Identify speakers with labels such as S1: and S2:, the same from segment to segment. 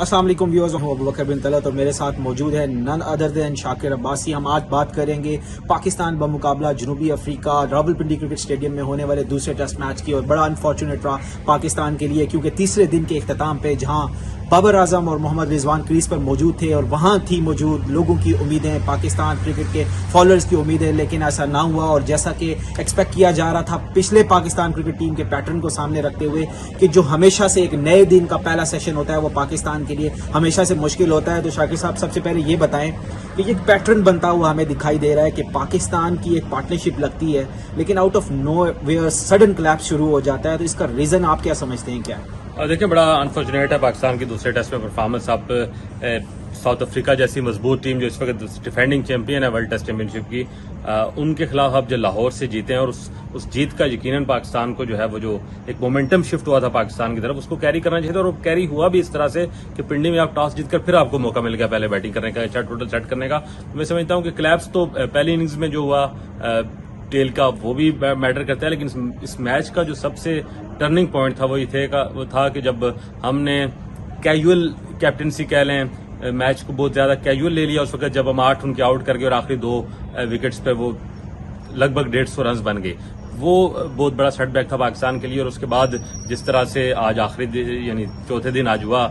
S1: अस्सलाम वालेकुम व्यूअर्स, अबू बकर बिन तलत और मेरे साथ मौजूद है none other than Shakir Abbasi. हम आज बात करेंगे पाकिस्तान बमुकाबला जनूबी अफ्रीका रावलपिंडी क्रिकेट स्टेडियम में होने वाले दूसरे टेस्ट मैच की। और बड़ा अनफॉर्चुनेट रहा पाकिस्तान के लिए, क्योंकि तीसरे दिन के इख्तिताम पे जहां बाबर आजम और मोहम्मद रिजवान क्रीज पर मौजूद थे और वहां थी मौजूद लोगों की उम्मीदें, पाकिस्तान क्रिकेट के फॉलोअर्स की उम्मीदें, लेकिन ऐसा ना हुआ। और जैसा कि एक्सपेक्ट किया जा रहा था पिछले पाकिस्तान क्रिकेट टीम के पैटर्न को सामने रखते हुए कि जो हमेशा से एक नए दिन का पहला सेशन होता है वो पाकिस्तान के लिए हमेशा से मुश्किल होता है। तो शाकिर साहब, सबसे पहले ये बताएं कि ये पैटर्न बनता हुआ हमें दिखाई दे रहा है कि पाकिस्तान की एक पार्टनरशिप लगती है लेकिन out of nowhere sudden claps शुरू हो जाता है। तो इसका रीजन आप क्या समझते हैं? क्या
S2: देखिए, बड़ा अनफॉर्चुनेट है पाकिस्तान की दूसरे टेस्ट में परफॉर्मेंस। आप साउथ अफ्रीका जैसी मजबूत टीम जो इस वक्त डिफेंडिंग चैंपियन है वर्ल्ड टेस्ट चैंपियनशिप की, उनके खिलाफ आप जो लाहौर से जीते हैं और उस जीत का यकीनन पाकिस्तान को जो है वो जो एक मोमेंटम शिफ्ट हुआ था पाकिस्तान की तरफ, उसको कैरी करना चाहिए था। और वो कैरी हुआ भी इस तरह से कि पिंडी में आप टॉस जीतकर फिर आपको मौका मिल गया पहले बैटिंग करने का, अच्छा टोटल सेट करने का। मैं समझता हूँ कि क्लैप्स तो पहली इनिंग्स में जो हुआ टेल का वो भी मैटर करता है, लेकिन इस मैच का जो सबसे टर्निंग पॉइंट था वो था कि जब हमने कैजुअल कैप्टनसी कह लें, मैच को बहुत ज्यादा कैजुअल ले लिया उस वक्त, जब हम 8 उनके आउट करके और आखिरी 2 विकेट्स पे वो लगभग 150 रन बन गए। वो बहुत बड़ा सेटबैक था पाकिस्तान के लिए। और उसके बाद जिस तरह से आज आखिरी यानी चौथे दिन आज हुआ,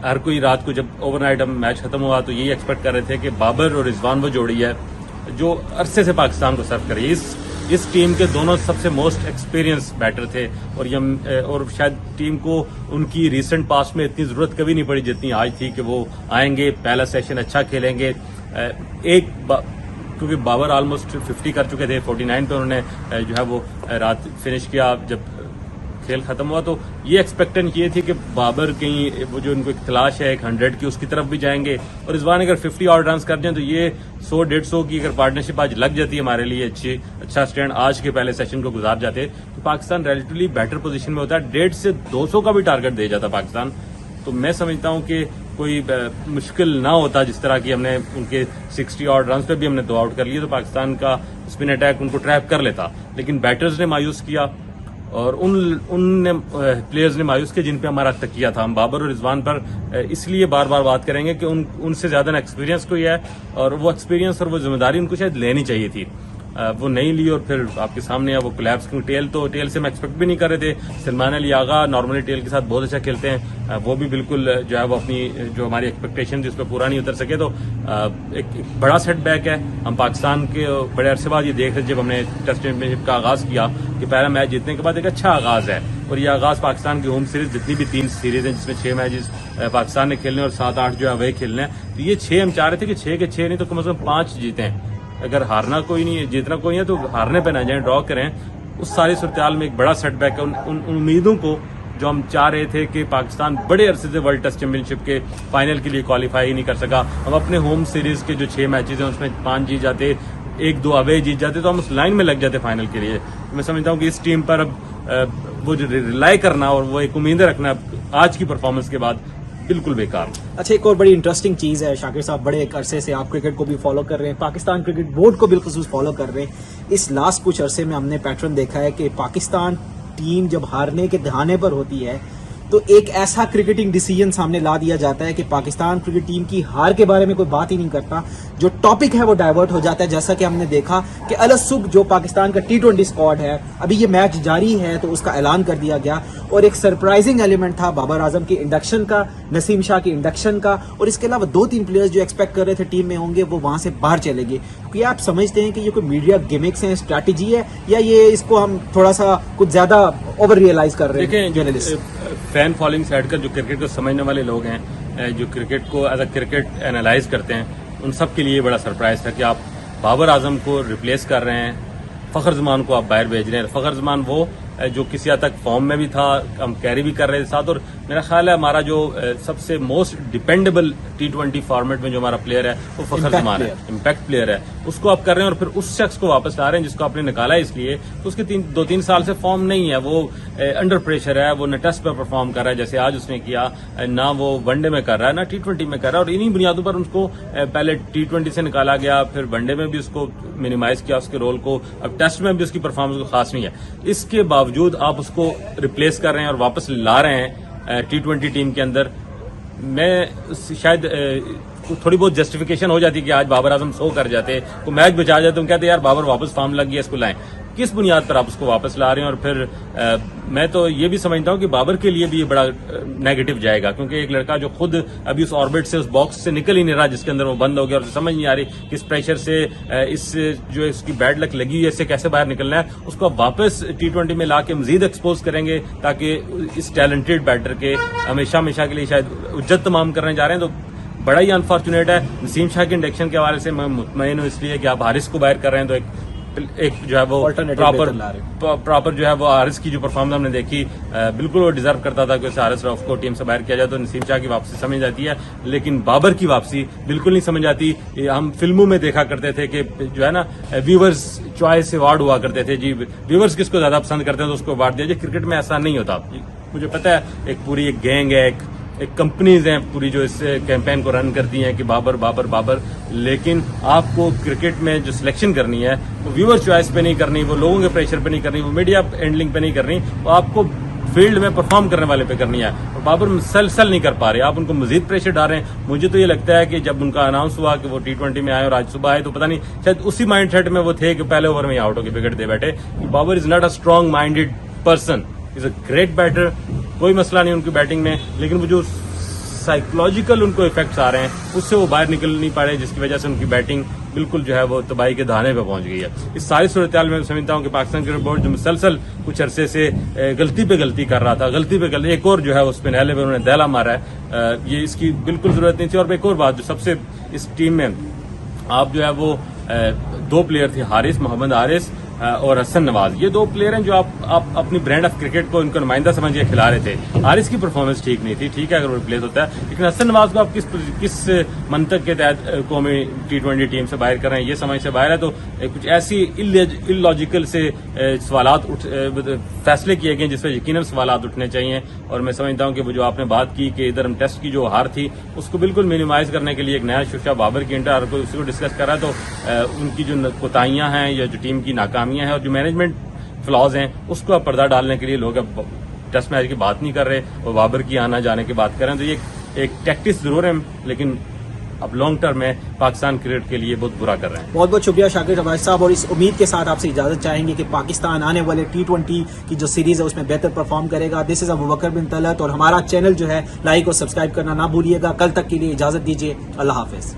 S2: हर कोई रात को जब ओवरनाइट मैच खत्म हुआ तो यही एक्सपेक्ट कर रहे थे कि बाबर और रिजवान वो जोड़ी है जो अरसे से पाकिस्तान को सर्व करे। इस टीम के दोनों सबसे मोस्ट एक्सपीरियंस बैटर थे और शायद टीम को उनकी रीसेंट पास्ट में इतनी जरूरत कभी नहीं पड़ी जितनी आज थी कि वो आएंगे, पहला सेशन अच्छा खेलेंगे। क्योंकि बाबर ऑलमोस्ट 50 कर चुके थे, 49 पे उन्होंने जो है वो रात फिनिश किया जब खेल खत्म हुआ। तो ये एक्सपेक्टेशन ये थी कि बाबर कहीं वो जो उनको एक तलाश है 100 की, उसकी तरफ भी जाएंगे। और इस बार अगर 50 और रन कर दें तो ये 100-150 की अगर पार्टनरशिप आज लग जाती है हमारे लिए अच्छा स्टैंड आज के पहले सेशन को गुजार जाते तो पाकिस्तान रिलेटिवली बेटर पोजीशन में होता है। 150 से 200 का भी टारगेट दे जाता पाकिस्तान। तो मैं समझता हूं कि कोई मुश्किल ना होता, जिस तरह की हमने उनके 60 और रन पे भी हमने 2 आउट कर लिए तो पाकिस्तान का स्पिन अटैक उनको ट्रैप कर लेता। लेकिन बैटर्स ने मायूस किया और उन प्लेयर्स ने मायूस किया जिन पे हमारा तकिया था। हम बाबर और रिजवान पर इसलिए बार बार बात करेंगे कि उनसे ज्यादा एक्सपीरियंस कोई है और वो एक्सपीरियंस और वो जिम्मेदारी उनको शायद लेनी चाहिए थी, वो नहीं ली। और फिर आपके सामने वो कोलैप्स की टेल से हम एक्सपेक्ट भी नहीं कर रहे थे। सलमान अली आगा नॉर्मली टेल के साथ बहुत अच्छा खेलते हैं, वो भी बिल्कुल जो है वो अपनी जो हमारी एक्सपेक्टेशन जिस पर पूरा नहीं उतर सके। तो एक बड़ा सेटबैक है। हम पाकिस्तान के बड़े अरसे बाद ये देख रहे जब हमने टेस्ट चैंपियनशिप का आगाज किया कि पहला मैच जीतने के बाद एक अच्छा आगाज है। और ये आगाज पाकिस्तान की होम सीरीज जितनी भी 3 सीरीज हैं जिसमें 6 मैचेस पाकिस्तान ने खेलने और 7-8 जो है वही खेलने हैं। तो ये 6 हम चाह रहे थे कि 6 के 6 नहीं तो कम से कम 5 जीते हैं। अगर हारना कोई नहीं है, जीतना कोई है तो हारने पे ना जाए, ड्रॉ करें। उस सारी सूरत में एक बड़ा सेटबैक है उन उम्मीदों को जो हम चाह रहे थे कि पाकिस्तान बड़े अरसे से वर्ल्ड टेस्ट चैंपियनशिप के फाइनल के लिए क्वालिफाई ही नहीं कर सका। हम अपने होम सीरीज के जो 6 मैचेस हैं उसमें 5 जीत जाते, 1-2 अवे जीत जाते तो हम उस लाइन में लग जाते फाइनल के लिए। मैं समझता हूँ कि इस टीम पर अब वो जो रिलाई करना और वो एक उम्मीदें रखना आज की परफॉर्मेंस के बाद बिल्कुल बेकार।
S1: अच्छा, एक और बड़ी इंटरेस्टिंग चीज है शाकिर साहब, बड़े एक अरसे से आप क्रिकेट को भी फॉलो कर रहे हैं, पाकिस्तान क्रिकेट बोर्ड को बिलखुसूस फॉलो कर रहे हैं। इस लास्ट कुछ अरसे में हमने पैटर्न देखा है कि पाकिस्तान टीम जब हारने के दहाने पर होती है तो एक ऐसा क्रिकेटिंग डिसीजन सामने ला दिया जाता है कि पाकिस्तान क्रिकेट टीम की हार के बारे में कोई बात ही नहीं करता, जो टॉपिक है वो डाइवर्ट हो जाता है। जैसा कि हमने देखा कि अलसुग जो पाकिस्तान का T20 स्क्वाड है, अभी ये मैच जारी है तो उसका ऐलान कर दिया गया। और एक सरप्राइजिंग एलिमेंट था बाबर आजम की इंडक्शन का, नसीम शाह की इंडक्शन का, और इसके अलावा 2-3 प्लेयर्स जो एक्सपेक्ट कर रहे थे टीम में होंगे वो वहां से बाहर चले गए। क्या आप समझते हैं कि ये कोई मीडिया गिमिक्स हैं, स्ट्रैटेजी है, या ये इसको हम थोड़ा सा कुछ ज्यादा ओवर रियलाइज कर रहे हैं? जर्नलिस्ट
S2: फैन फॉलोइंग से हटकर जो क्रिकेट को समझने वाले लोग हैं, जो क्रिकेट को एज अ क्रिकेट एनालाइज करते हैं, उन सब के लिए बड़ा सरप्राइज था कि आप बाबर आजम को रिप्लेस कर रहे हैं, फखर जमान को आप बाहर भेज रहे हैं। फखर जमान वो जो किसी हद तक फॉर्म में भी था, हम कैरी भी कर रहे थे साथ। और मेरा ख्याल है हमारा जो सबसे मोस्ट डिपेंडेबल T20 फॉर्मेट में जो हमारा प्लेयर है वो फखर जमान है, इम्पैक्ट प्लेयर है। उसको आप कर रहे हैं और फिर उस शख्स को वापस ला रहे हैं जिसको आपने निकाला है इसलिए तो उसके 2-3 साल से फॉर्म नहीं है, वो अंडर प्रेशर है, वो न टेस्ट पे परफॉर्म कर रहा है जैसे आज उसने किया, ना वो वनडे में कर रहा है ना T20 में कर रहा है। और इन्हीं बुनियादों पर उसको पहले T20 से निकाला गया, फिर वनडे में भी उसको मिनिमाइज किया उसके रोल को, अब टेस्ट में भी उसकी परफॉर्मेंस खास नहीं है। इसके बावजूद आप उसको रिप्लेस कर रहे हैं और वापस ला रहे हैं T20 टीम के अंदर। میں شاید تھوڑی بہت جسٹیفیکیشن ہو جاتی کہ آج بابر اعظم 100 کر جاتے, کو میچ بچا جاتے, تم کہتے یار بابر واپس فارم لگ گیا, اس کو لائیں. کس بنیاد پر آپ اس کو واپس لا رہے ہیں؟ اور پھر میں تو یہ بھی سمجھتا ہوں کہ بابر کے لیے بھی یہ بڑا نیگیٹو جائے گا, کیونکہ ایک لڑکا جو خود ابھی اس آربٹ سے, اس باکس سے نکل ہی نہیں رہا جس کے اندر وہ بند ہو گیا, اور سمجھ نہیں آ رہی کہ اس پریشر سے, اس جو اس کی بیڈ لک لگی ہوئی ہے, اس سے کیسے باہر نکلنا ہے. اس کو واپس T20 میں لا کے مزید ایکسپوز کریں گے تاکہ اس ٹیلنٹڈ بیٹر کے ہمیشہ کے لیے شاید اجت تمام کرنے جا رہے ہیں. تو بڑا ہی انفارچونیٹ ہے. نسیم شاہ کے انڈکشن کے حوالے سے میں مطمئن ہوں, اس لیے کہ آپ حارث کو باہر کر رہے ہیں, تو ایک جو ہے وہ پراپر جو ہے وہ حارث کی جو پرفارمنس ہم نے دیکھی, بالکل وہ ڈیزرو کرتا تھا کہ اسے حارث رؤف کو ٹیم سے باہر کیا جائے. تو نسیم شاہ کی واپسی سمجھ جاتی ہے, لیکن بابر کی واپسی بالکل نہیں سمجھ آتی. ہم فلموں میں دیکھا کرتے تھے کہ جو ہے نا ویورز چوائس ایوارڈ ہوا کرتے تھے, جی ویورز کس کو زیادہ پسند کرتے ہیں تو اس کو ایوارڈ دیا جائے. کرکٹ میں ایسا نہیں ہوتا. مجھے پتا ہے ایک پوری ایک گینگ ہے, ایک کمپنیز ہیں پوری جو اس کیمپین کو رن کرتی ہیں کہ بابر بابر بابر, لیکن آپ کو کرکٹ میں جو سلیکشن کرنی ہے وہ ویور چوائس پہ نہیں کرنی, وہ لوگوں کے پریشر پہ نہیں کرنی, وہ میڈیا ہینڈلنگ پہ نہیں کرنی, وہ آپ کو فیلڈ میں پرفارم کرنے والے پہ کرنی ہے. اور بابر مسلسل نہیں کر پا رہے, آپ ان کو مزید پریشر ڈال رہے ہیں. مجھے تو یہ لگتا ہے کہ جب ان کا اناؤنس ہوا کہ وہ T20 میں آئے اور آج صبح آئے, تو پتہ نہیں شاید اسی مائنڈ سیٹ میں وہ تھے کہ پہلے اوور میں آؤٹ ہو کے وکٹ دے بیٹھے. Babar is not a strong minded person, is a great better, کوئی مسئلہ نہیں ان کی بیٹنگ میں, لیکن وہ جو سائیکولوجیکل ان کو افیکٹس آ رہے ہیں اس سے وہ باہر نکل نہیں پا رہے, جس کی وجہ سے ان کی بیٹنگ بالکل جو ہے وہ تباہی کے دہانے پہ پہنچ گئی ہے. اس ساری صورتحال میں سمجھتا ہوں کہ پاکستان کرکٹ بورڈ جو مسلسل کچھ عرصے سے غلطی پہ غلطی کر رہا تھا, غلطی پہ غلطی, ایک اور جو ہے اس پہ نہلے پہ انہوں نے دہلا مارا ہے, یہ اس کی بالکل ضرورت نہیں تھی. اور ایک اور بات جو سب سے اس ٹیم میں آپ جو ہے وہ 2 پلیئر تھے, حارث, محمد حارث اور حسن نواز, یہ 2 پلیئر ہیں جو آپ اپنی برانڈ آف کرکٹ کو ان کا نمائندہ سمجھ کے کھلا رہے تھے. حارث کی پرفارمنس ٹھیک نہیں تھی, ٹھیک ہے اگر وہ ریپلیس ہوتا ہے, لیکن حسن نواز کو آپ کس منطق کے تحت قومی T20 ٹیم سے باہر کر رہے ہیں, یہ سمجھ سے باہر ہے. تو کچھ ایسی ان لاجیکل سے سوالات فیصلے کیے گئے جس پہ یقیناً سوالات اٹھنے چاہیے. اور میں سمجھتا ہوں کہ وہ جو آپ نے بات کی کہ ادھر ہم ٹیسٹ کی جو ہار تھی اس کو بالکل مینیمائز کرنے کے لیے ایک نیا شوشا بابر کی انٹر کوئی اسی کو ڈسکس کر رہا ہے, تو ان کی جو کوتاہیاں ہیں یا جو ٹیم کی ناکامیاں ہیں اور جو مینجمنٹ فلاز ہیں اس کو اب پردہ ڈالنے کے لیے لوگ اب ٹیسٹ میچ کی بات نہیں کر رہے اور بابر کی آنا جانے کی بات کر رہے ہیں. تو یہ ایک ٹیکٹکس ضرور ہے, لیکن اب لانگ ٹرم میں پاکستان کرکٹ کے لیے بہت برا کر رہے ہیں.
S1: بہت بہت شکریہ شاکر عباس صاحب, اور اس امید کے ساتھ آپ سے اجازت چاہیں گے کہ پاکستان آنے والے T20 کی جو سیریز ہے اس میں بہتر پرفارم کرے گا. دس از ابوبکر بن طلعت, اور ہمارا چینل جو ہے لائک اور سبسکرائب کرنا نہ بھولیے گا. کل تک کے لیے اجازت دیجیے, اللہ حافظ.